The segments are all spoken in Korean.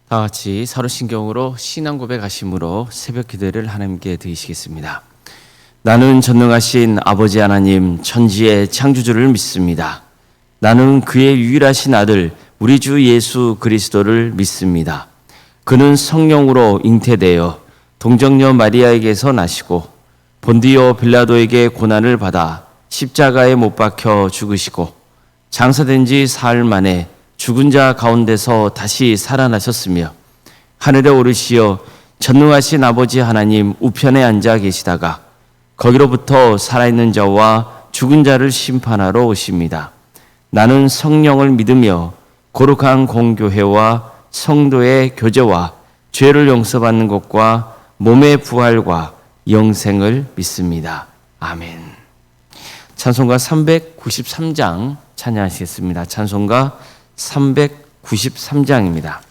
다 같이 사도신경으로 신앙 고백하심으로 새벽 기도를 하나님께 드리시겠습니다. 나는 전능하신 아버지 하나님 천지의 창조주를 믿습니다. 나는 그의 유일하신 아들 우리 주 예수 그리스도를 믿습니다. 그는 성령으로 잉태되어 동정녀 마리아에게서 나시고 본디오 빌라도에게 고난을 받아 십자가에 못 박혀 죽으시고 장사된 지 사흘 만에 죽은 자 가운데서 다시 살아나셨으며 하늘에 오르시어 전능하신 아버지 하나님 우편에 앉아 계시다가 거기로부터 살아있는 자와 죽은 자를 심판하러 오십니다. 나는 성령을 믿으며 거룩한 공교회와 성도의 교제와 죄를 용서받는 것과 몸의 부활과 영생을 믿습니다. 아멘. 찬송가 393장 찬양하시겠습니다. 찬송가 393장입니다.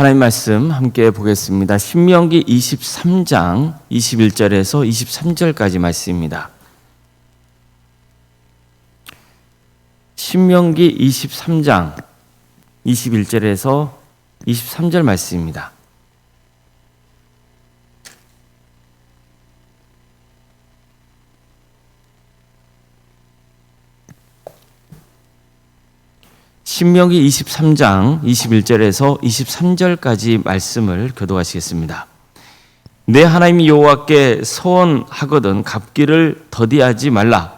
하나님 말씀 함께 보겠습니다. 신명기 23장 21절에서 23절까지 말씀입니다. 신명기 23장 21절에서 23절 말씀입니다. 신명기 23장 21절에서 23절까지 말씀을 교독하시겠습니다. 내 하나님 여호와께 서원하거든 갚기를 더디하지 말라.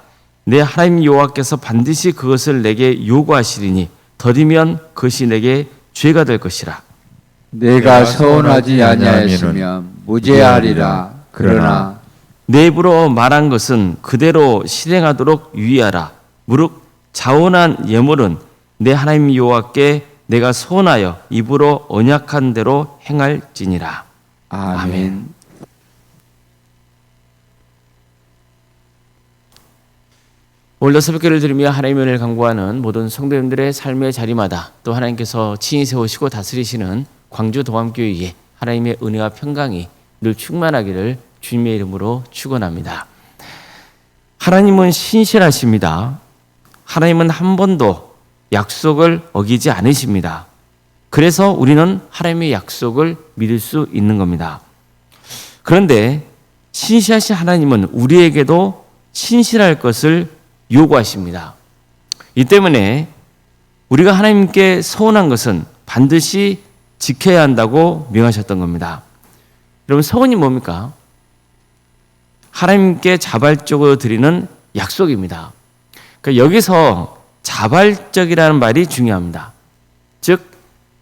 내 하나님 여호와께서 반드시 그것을 내게 요구하시리니 더디면 그것이 내게 죄가 될 것이라. 내가 서원하지 아니하였으면 무죄하리라. 그러나 내 입으로 말한 것은 그대로 실행하도록 유의하라. 무릇 자원한 예물은 내 하나님 여호와께 내가 서원하여 입으로 언약한 대로 행할지니라. 아멘. 오늘도 새벽기를 들으며 하나님의 은혜를 간구하는 모든 성도님들의 삶의 자리마다 또 하나님께서 친히 세우시고 다스리시는 광주 동암교회에 하나님의 은혜와 평강이 늘 충만하기를 주님의 이름으로 축원합니다. 하나님은 신실하십니다. 하나님은 한 번도 약속을 어기지 않으십니다. 그래서 우리는 하나님의 약속을 믿을 수 있는 겁니다. 그런데 신실하신 하나님은 우리에게도 신실할 것을 요구하십니다. 이 때문에 우리가 하나님께 서원한 것은 반드시 지켜야 한다고 명하셨던 겁니다. 여러분, 서원이 뭡니까? 하나님께 자발적으로 드리는 약속입니다. 그러니까 여기서 자발적이라는 말이 중요합니다. 즉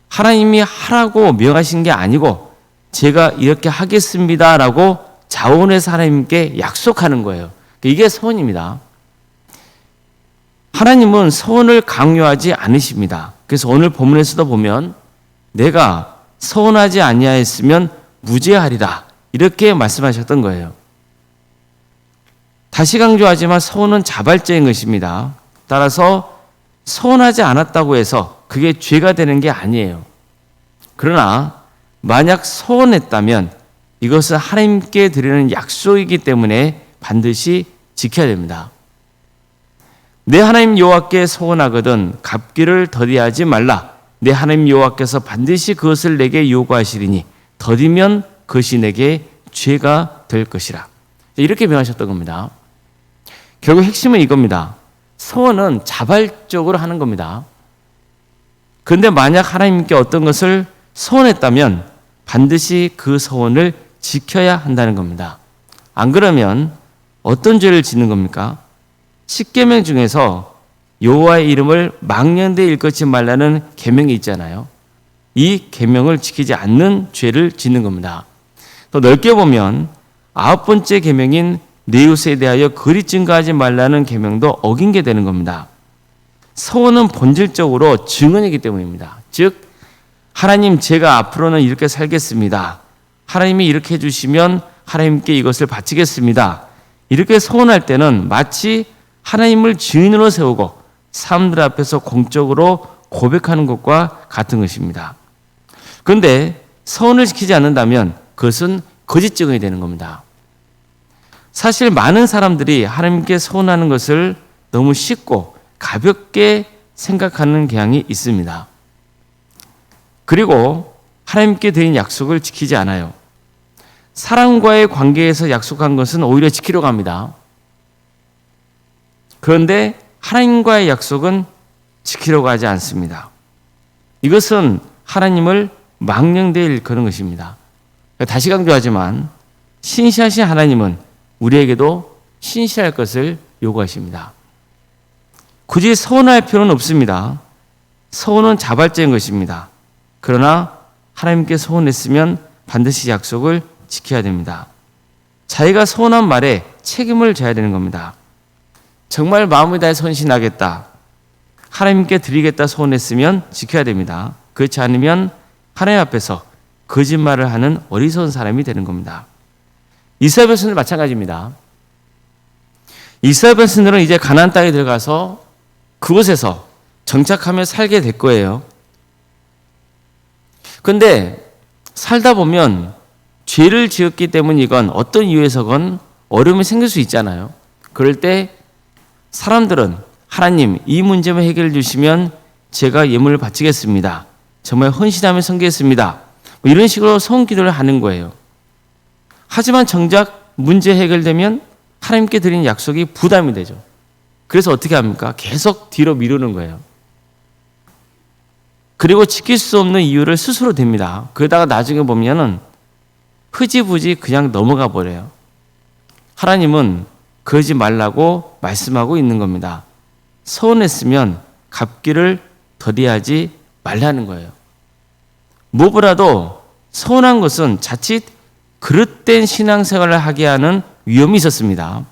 하나님이 하라고 명하신 게 아니고 제가 이렇게 하겠습니다라고 자원해서 하나님께 약속하는 거예요. 이게 서원입니다. 하나님은 서원을 강요하지 않으십니다. 그래서 오늘 본문에서도 보면 내가 서원하지 아니하였으면 무죄하리라 이렇게 말씀하셨던 거예요. 다시 강조하지만 서원은 자발적인 것입니다. 따라서 서원하지 않았다고 해서 그게 죄가 되는 게 아니에요. 그러나 만약 서원했다면 이것은 하나님께 드리는 약속이기 때문에 반드시 지켜야 됩니다. 내 하나님 여호와께 서원하거든 갚기를 더디하지 말라. 내 하나님 여호와께서 반드시 그것을 내게 요구하시리니 더디면 그것이 내게 죄가 될 것이라. 이렇게 명하셨던 겁니다. 결국 핵심은 이겁니다. 서원은 자발적으로 하는 겁니다. 그런데 만약 하나님께 어떤 것을 서원했다면 반드시 그 서원을 지켜야 한다는 겁니다. 안 그러면 어떤 죄를 짓는 겁니까? 10계명 중에서 여호와의 이름을 망령되이 일컫지 말라는 계명이 있잖아요. 이 계명을 지키지 않는 죄를 짓는 겁니다. 또 넓게 보면 9번째 계명인 내 이웃에 대하여 거리 증거하지 말라는 계명도 어긴 게 되는 겁니다. 서원은 본질적으로 증언이기 때문입니다. 즉 하나님 제가 앞으로는 이렇게 살겠습니다. 하나님이 이렇게 해주시면 하나님께 이것을 바치겠습니다. 이렇게 서원할 때는 마치 하나님을 증인으로 세우고 사람들 앞에서 공적으로 고백하는 것과 같은 것입니다. 그런데 서원을 지키지 않는다면 그것은 거짓 증언이 되는 겁니다. 사실 많은 사람들이 하나님께 서원하는 것을 너무 쉽고 가볍게 생각하는 경향이 있습니다. 그리고 하나님께 드린 약속을 지키지 않아요. 사람과의 관계에서 약속한 것은 오히려 지키려고 합니다. 그런데 하나님과의 약속은 지키려고 하지 않습니다. 이것은 하나님을 망령되이 일컫는 것입니다. 다시 강조하지만 신실하신 하나님은 우리에게도 신실할 것을 요구하십니다. 굳이 서원할 필요는 없습니다. 서원은 자발적인 것입니다. 그러나 하나님께 서원했으면 반드시 약속을 지켜야 됩니다. 자기가 서원한 말에 책임을 져야 되는 겁니다. 정말 마음을 다해 헌신하겠다, 하나님께 드리겠다 서원했으면 지켜야 됩니다. 그렇지 않으면 하나님 앞에서 거짓말을 하는 어리석은 사람이 되는 겁니다. 이스라엘 백성들 마찬가지입니다. 이스라엘 백성들은 이제 가나안 땅에 들어가서 그곳에서 정착하며 살게 될 거예요. 그런데 살다 보면 죄를 지었기 때문이건 어떤 이유에서건 어려움이 생길 수 있잖아요. 그럴 때 사람들은 하나님 이 문제만 해결해 주시면 제가 예물을 바치겠습니다. 정말 헌신하며 섬기겠습니다. 이런 식으로 소원 기도를 하는 거예요. 하지만 정작 문제 해결되면 하나님께 드린 약속이 부담이 되죠. 그래서 어떻게 합니까? 계속 뒤로 미루는 거예요. 그리고 지킬 수 없는 이유를 스스로 댑니다. 그러다가 나중에 보면은 흐지부지 그냥 넘어가 버려요. 하나님은 그러지 말라고 말씀하고 있는 겁니다. 서운했으면 갚기를 더디하지 말라는 거예요. 무엇보다도 서운한 것은 자칫 그릇된 신앙생활을 하게 하는 위험이 있었습니다.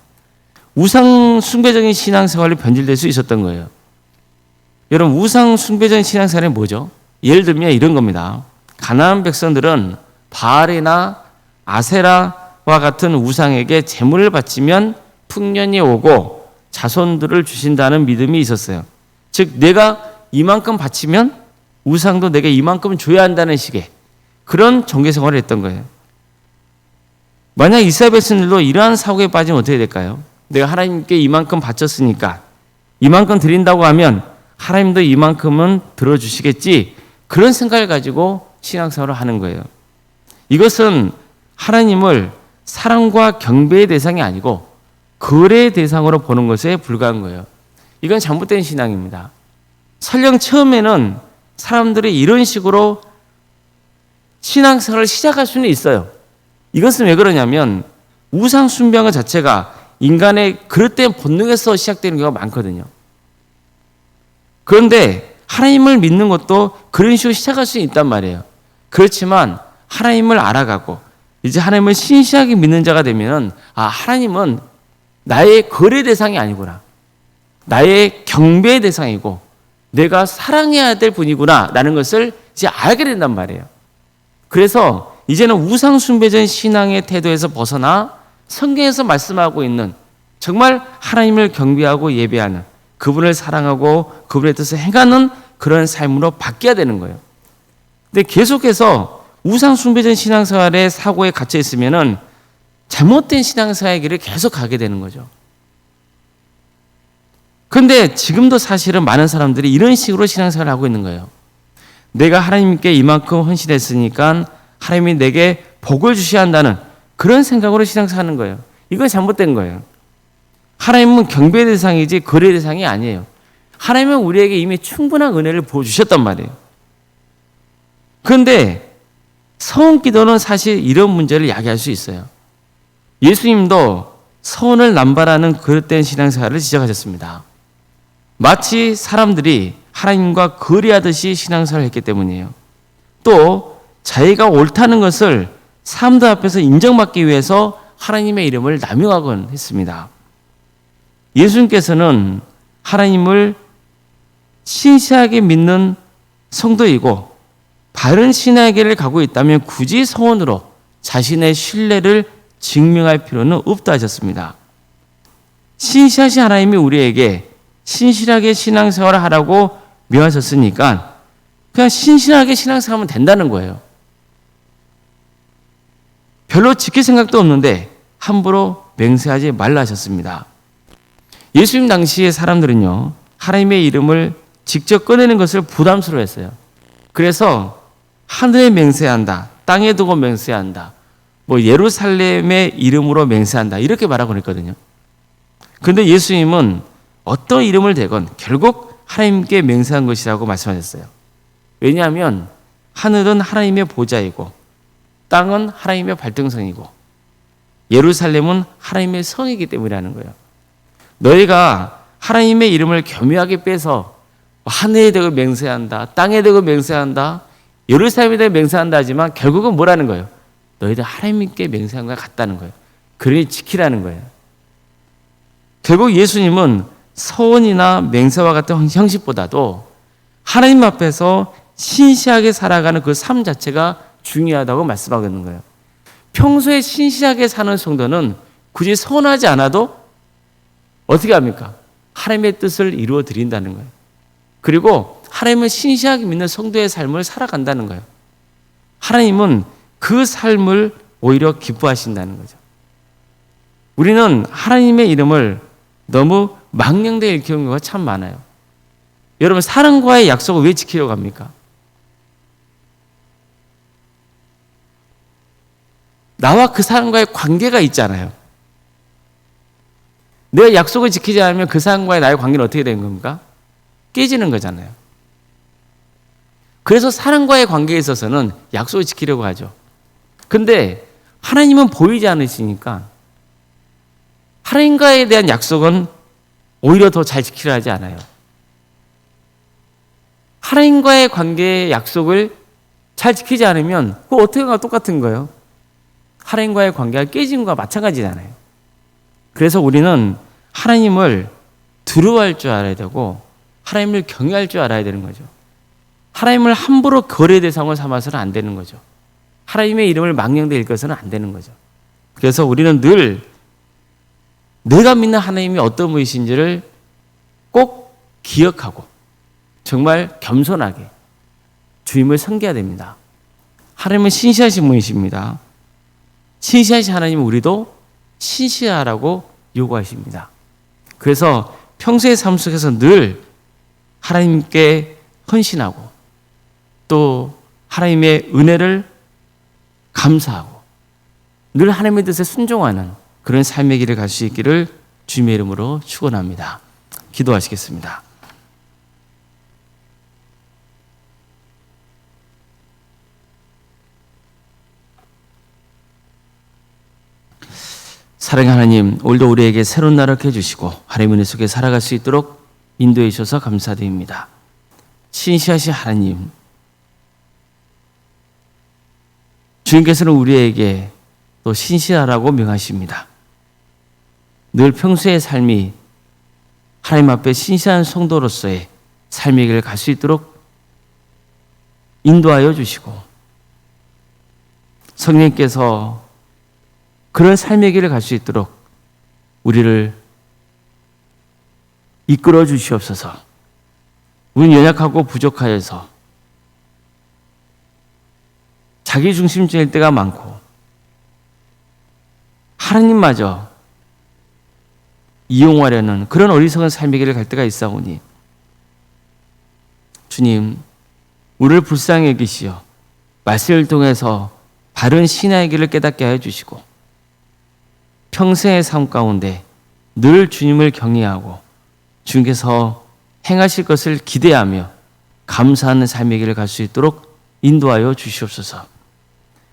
우상 숭배적인 신앙생활이 변질될 수 있었던 거예요. 여러분, 우상 숭배적인 신앙생활이 뭐죠? 예를 들면 이런 겁니다. 가나안 백성들은 바알이나 아세라와 같은 우상에게 제물을 바치면 풍년이 오고 자손들을 주신다는 믿음이 있었어요. 즉 내가 이만큼 바치면 우상도 내게 이만큼 줘야 한다는 식의 그런 종교생활을 했던 거예요. 만약 이스라엘 백성들도 이러한 사고에 빠지면 어떻게 될까요? 내가 하나님께 이만큼 바쳤으니까 이만큼 드린다고 하면 하나님도 이만큼은 들어주시겠지, 그런 생각을 가지고 신앙생활을 하는 거예요. 이것은 하나님을 사랑과 경배의 대상이 아니고 거래의 대상으로 보는 것에 불과한 거예요. 이건 잘못된 신앙입니다. 설령 처음에는 사람들이 이런 식으로 신앙생활을 시작할 수는 있어요. 이것은 왜 그러냐면 우상 숭배한 것 자체가 인간의 그릇된 본능에서 시작되는 경우가 많거든요. 그런데 하나님을 믿는 것도 그런 식으로 시작할 수 있단 말이에요. 그렇지만 하나님을 알아가고 이제 하나님을 신실하게 믿는 자가 되면은 하나님은 나의 거래 대상이 아니구나, 나의 경배의 대상이고 내가 사랑해야 될 분이구나 라는 것을 이제 알게 된단 말이에요. 그래서 이제는 우상 숭배적인 신앙의 태도에서 벗어나 성경에서 말씀하고 있는 정말 하나님을 경배하고 예배하는, 그분을 사랑하고 그분의 뜻을 행하는 그런 삶으로 바뀌어야 되는 거예요. 근데 계속해서 우상 숭배적인 신앙생활의 사고에 갇혀 있으면은 잘못된 신앙생활의 길을 계속 가게 되는 거죠. 그런데 지금도 사실은 많은 사람들이 이런 식으로 신앙생활을 하고 있는 거예요. 내가 하나님께 이만큼 헌신했으니까 하나님이 내게 복을 주셔야 한다는 그런 생각으로 신앙생활하는 거예요. 이건 잘못된 거예요. 하나님은 경배의 대상이지 거래의 대상이 아니에요. 하나님은 우리에게 이미 충분한 은혜를 보여주셨단 말이에요. 그런데 서운 기도는 사실 이런 문제를 야기할 수 있어요. 예수님도 서운을 남발하는 그릇된 신앙생활을 지적하셨습니다. 마치 사람들이 하나님과 거래하듯이 신앙생활을 했기 때문이에요. 또 자기가 옳다는 것을 사람들 앞에서 인정받기 위해서 하나님의 이름을 남용하곤 했습니다. 예수님께서는 하나님을 신실하게 믿는 성도이고 바른 신앙의 길을 가고 있다면 굳이 서원으로 자신의 신뢰를 증명할 필요는 없다 하셨습니다. 신실하신 하나님이 우리에게 신실하게 신앙생활을 하라고 명하셨으니까 그냥 신실하게 신앙생활하면 된다는 거예요. 별로 지킬 생각도 없는데 함부로 맹세하지 말라 하셨습니다. 예수님 당시의 사람들은요, 하나님의 이름을 직접 꺼내는 것을 부담스러워했어요. 그래서 하늘에 맹세한다, 땅에 두고 맹세한다, 예루살렘의 이름으로 맹세한다, 이렇게 말하곤 했거든요. 그런데 예수님은 어떤 이름을 대건 결국 하나님께 맹세한 것이라고 말씀하셨어요. 왜냐하면 하늘은 하나님의 보좌이고 땅은 하나님의 발등성이고 예루살렘은 하나님의 성이기 때문이라는 거예요. 너희가 하나님의 이름을 교묘하게 빼서 하늘에 대고 맹세한다, 땅에 대고 맹세한다, 예루살렘에 대고 맹세한다 하지만 결국은 뭐라는 거예요? 너희들 하나님께 맹세한 것 같다는 거예요. 그러니 지키라는 거예요. 결국 예수님은 서원이나 맹세와 같은 형식보다도 하나님 앞에서 신실하게 살아가는 그 삶 자체가 중요하다고 말씀하고 있는 거예요. 평소에 신실하게 사는 성도는 굳이 서운하지 않아도 어떻게 합니까? 하나님의 뜻을 이루어 드린다는 거예요. 그리고 하나님을 신실하게 믿는 성도의 삶을 살아간다는 거예요. 하나님은 그 삶을 오히려 기뻐하신다는 거죠. 우리는 하나님의 이름을 너무 망령되게 일깨우는 경우가 참 많아요. 여러분, 사람과의 약속을 왜 지키려고 합니까? 나와 그 사람과의 관계가 있잖아요. 내가 약속을 지키지 않으면 그 사람과의 나의 관계는 어떻게 되는 겁니까? 깨지는 거잖아요. 그래서 사람과의 관계에 있어서는 약속을 지키려고 하죠. 근데 하나님은 보이지 않으시니까 하나님과에 대한 약속은 오히려 더 잘 지키려 하지 않아요. 하나님과의 관계의 약속을 잘 지키지 않으면 그거 어떻게가 똑같은 거예요. 하나님과의 관계가 깨진 것과 마찬가지잖아요. 그래서 우리는 하나님을 두려워할 줄 알아야 되고 하나님을 경외할 줄 알아야 되는 거죠. 하나님을 함부로 거래 대상을 삼아서는 안 되는 거죠. 하나님의 이름을 망령되이 일궈서는 안 되는 거죠. 그래서 우리는 늘 내가 믿는 하나님이 어떤 분이신지를 꼭 기억하고 정말 겸손하게 주님을 섬겨야 됩니다. 하나님은 신실하신 분이십니다. 신실하신 하나님은 우리도 신실하라고 요구하십니다. 그래서 평소의 삶 속에서 늘 하나님께 헌신하고 또 하나님의 은혜를 감사하고 늘 하나님의 뜻에 순종하는 그런 삶의 길을 갈 수 있기를 주님의 이름으로 축원합니다. 기도하시겠습니다. 사랑의 하나님, 오늘도 우리에게 새로운 날을 해주시고 하나님의 은혜 속에 살아갈 수 있도록 인도해 주셔서 감사드립니다. 신실하신 하나님, 주님께서는 우리에게 또 신실하라고 명하십니다. 늘 평소의 삶이 하나님 앞에 신실한 성도로서의 삶의 길을 갈 수 있도록 인도하여 주시고 성령께서 그런 삶의 길을 갈 수 있도록 우리를 이끌어 주시옵소서. 우리는 연약하고 부족하여서 자기중심적일 때가 많고 하나님마저 이용하려는 그런 어리석은 삶의 길을 갈 때가 있사오니 주님, 우리를 불쌍히 여기시어 말씀을 통해서 바른 신앙의 길을 깨닫게 하여 주시고 평생의 삶 가운데 늘 주님을 경외하고 주님께서 행하실 것을 기대하며 감사하는 삶의 길을 갈 수 있도록 인도하여 주시옵소서.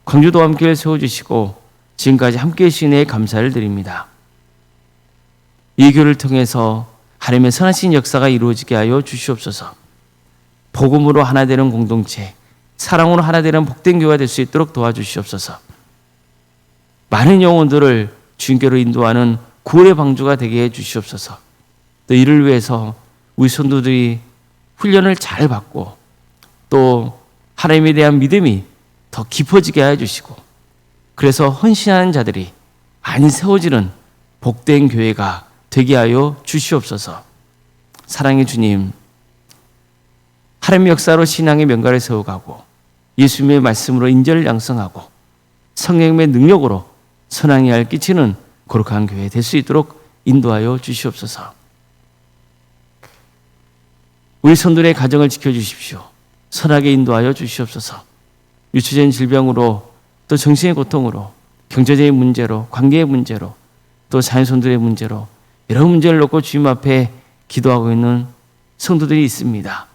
광주도 함께 세워주시고 지금까지 함께해 주신 은혜에 감사를 드립니다. 이 교를 통해서 하나님의 선하신 역사가 이루어지게 하여 주시옵소서. 복음으로 하나 되는 공동체, 사랑으로 하나 되는 복된 교회가 될 수 있도록 도와주시옵소서. 많은 영혼들을 주님께로 인도하는 구원의 방주가 되게 해 주시옵소서. 또 이를 위해서 우리 성도들이 훈련을 잘 받고 또 하나님에 대한 믿음이 더 깊어지게 해 주시고 그래서 헌신하는 자들이 많이 세워지는 복된 교회가 되게 하여 주시옵소서. 사랑의 주님, 하나님의 역사로 신앙의 명가를 세워가고 예수님의 말씀으로 인전을 양성하고 성령님의 능력으로 선한 알 끼치는 거룩한 교회 될 수 있도록 인도하여 주시옵소서. 우리 성도들의 가정을 지켜주십시오. 선하게 인도하여 주시옵소서. 유추적인 질병으로 또 정신의 고통으로 경제적인 문제로 관계의 문제로 또 자녀손들의 문제로 여러 문제를 놓고 주님 앞에 기도하고 있는 성도들이 있습니다.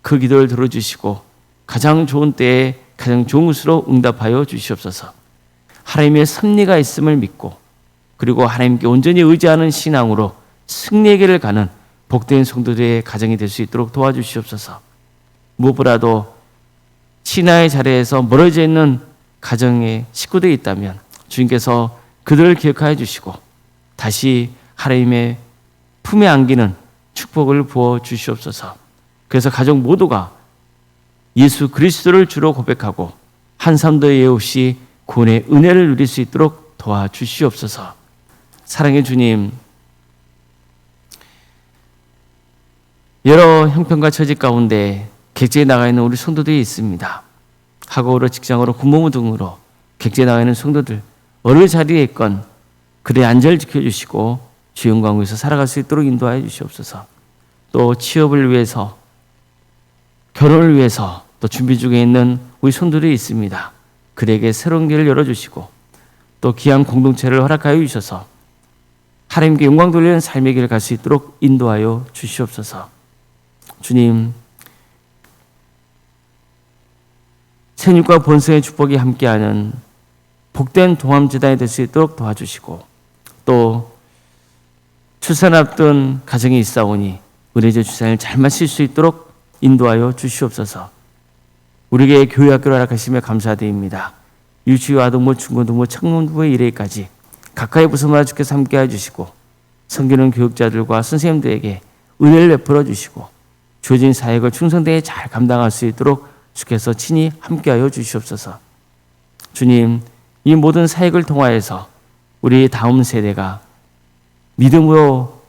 그 기도를 들어주시고 가장 좋은 때에 가장 좋은 것으로 응답하여 주시옵소서. 하나님의 섭리가 있음을 믿고 그리고 하나님께 온전히 의지하는 신앙으로 승리의 길을 가는 복된 성도들의 가정이 될 수 있도록 도와주시옵소서. 무엇보다도 신앙의 자리에서 멀어져 있는 가정의 식구들이 있다면 주님께서 그들을 기억하여 주시고 다시 하나님의 품에 안기는 축복을 부어 주시옵소서. 그래서 가족 모두가 예수 그리스도를 주로 고백하고 한 사람도 예외 없이 구원의 은혜를 누릴 수 있도록 도와주시옵소서. 사랑의 주님, 여러 형편과 처지 가운데 객지에 나가 있는 우리 성도들이 있습니다. 학업으로 직장으로 군복무 등으로 객지에 나가 있는 성도들 어느 자리에 있건 그들의 안전을 지켜주시고 주 영광을 위해서 살아갈 수 있도록 인도하여 주시옵소서. 또 취업을 위해서 결혼을 위해서 또 준비 중에 있는 우리 성도들이 있습니다. 그들에게 새로운 길을 열어주시고 또 귀한 공동체를 허락하여 주셔서 하나님께 영광 돌리는 삶의 길을 갈 수 있도록 인도하여 주시옵소서. 주님, 생육과 번성의 축복이 함께하는 복된 동암재단이 될 수 있도록 도와주시고, 또 출산 앞둔 가정이 있사오니 의례적 출산을 잘 마칠 수 있도록 인도하여 주시옵소서. 우리에게 교회학교를 허락하시며 감사드립니다. 유치와 아동부, 중고등부, 청년부의 일회까지 각각의 부서마다 주께서 함께해 주시고, 섬기는 교육자들과 선생님들에게 은혜를 베풀어 주시고, 주어진 사역을 충성되게 잘 감당할 수 있도록 주께서 친히 함께하여 주시옵소서. 주님, 이 모든 사역을 통하여서 우리 다음 세대가 믿음으로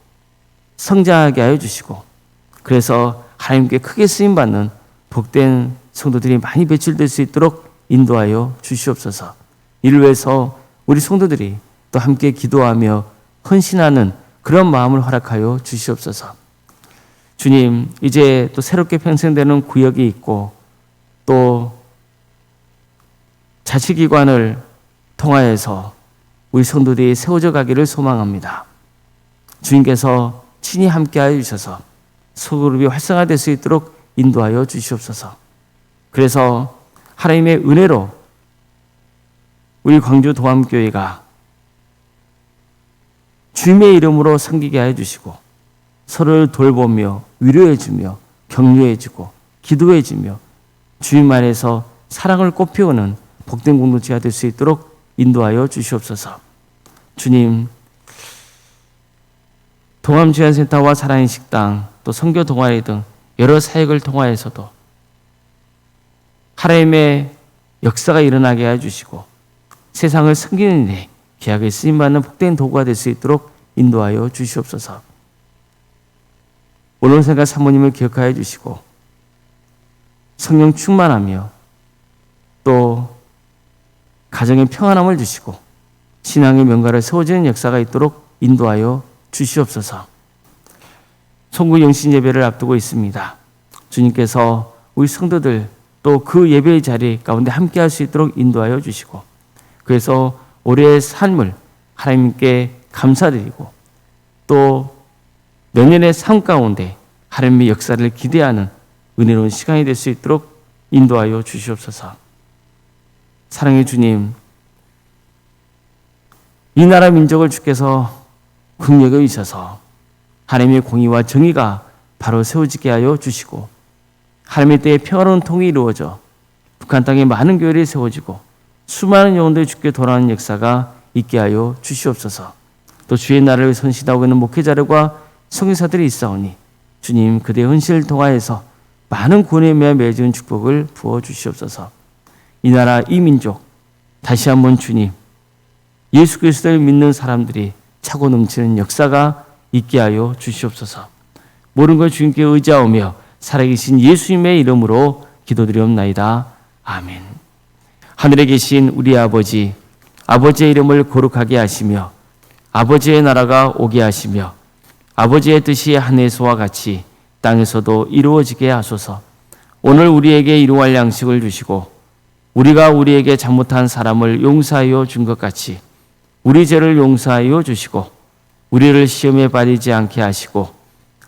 성장하게 하여 주시고, 그래서 하나님께 크게 쓰임받는 복된 성도들이 많이 배출될 수 있도록 인도하여 주시옵소서. 이를 위해서 우리 성도들이 또 함께 기도하며 헌신하는 그런 마음을 허락하여 주시옵소서. 주님, 이제 또 새롭게 편성되는 구역이 있고, 또 자치기관을 통하여서 우리 성도들이 세워져 가기를 소망합니다. 주님께서 친히 함께하여 주셔서 소그룹이 활성화될 수 있도록 인도하여 주시옵소서. 그래서 하나님의 은혜로 우리 광주 도암교회가 주님의 이름으로 섬기게 하여 주시고, 서로를 돌보며 위로해주며 격려해주고 기도해주며 주님 안에서 사랑을 꽃피우는 복된 공동체가 될 수 있도록 인도하여 주시옵소서. 주님, 동암지원센터와 사랑의 식당, 또 선교 동아리 등 여러 사역을 통하여서도 하나님의 역사가 일어나게 해주시고, 세상을 섬기는 데 귀하게 쓰임받는 복된 도구가 될 수 있도록 인도하여 주시옵소서. 오론생각 사모님을 기억하여 주시고, 성령 충만하며 또 가정의 평안함을 주시고 신앙의 명가를 세워지는 역사가 있도록 인도하여 주시옵소서. 송구 영신 예배를 앞두고 있습니다. 주님께서 우리 성도들 또 그 예배의 자리 가운데 함께 할 수 있도록 인도하여 주시고, 그래서 올해의 삶을 하나님께 감사드리고, 또 내년의 삶 가운데 하나님의 역사를 기대하는 은혜로운 시간이 될 수 있도록 인도하여 주시옵소서. 사랑의 주님, 이 나라 민족을 주께서 긍휼히 여기셔서 하나님의 공의와 정의가 바로 세워지게 하여 주시고, 하나님의 때에 평화로운 통일이 이루어져 북한 땅에 많은 교회를 세워지고 수많은 영혼들이 주께 돌아오는 역사가 있게 하여 주시옵소서. 또 주의 나라를 선신하고 있는 목회자들과 선교사들이 있사오니 주님, 그대의 헌신을 통하여서 많은 구원의 매에 맺은 축복을 부어 주시옵소서. 이 나라, 이 민족, 다시 한번 주님, 예수 그리스도를 믿는 사람들이 차고 넘치는 역사가 있게 하여 주시옵소서. 모든 걸 주님께 의지하오며 살아계신 예수님의 이름으로 기도드리옵나이다. 아멘. 하늘에 계신 우리 아버지, 아버지의 이름을 거룩하게 하시며 아버지의 나라가 오게 하시며 아버지의 뜻이 하늘에서와 같이 땅에서도 이루어지게 하소서. 오늘 우리에게 일용할 양식을 주시고 우리가 우리에게 잘못한 사람을 용서하여 준 것 같이 우리 죄를 용서하여 주시고 우리를 시험에 빠지지 않게 하시고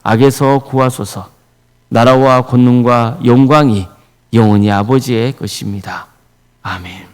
악에서 구하소서. 나라와 권능과 영광이 영원히 아버지의 것입니다. 아멘.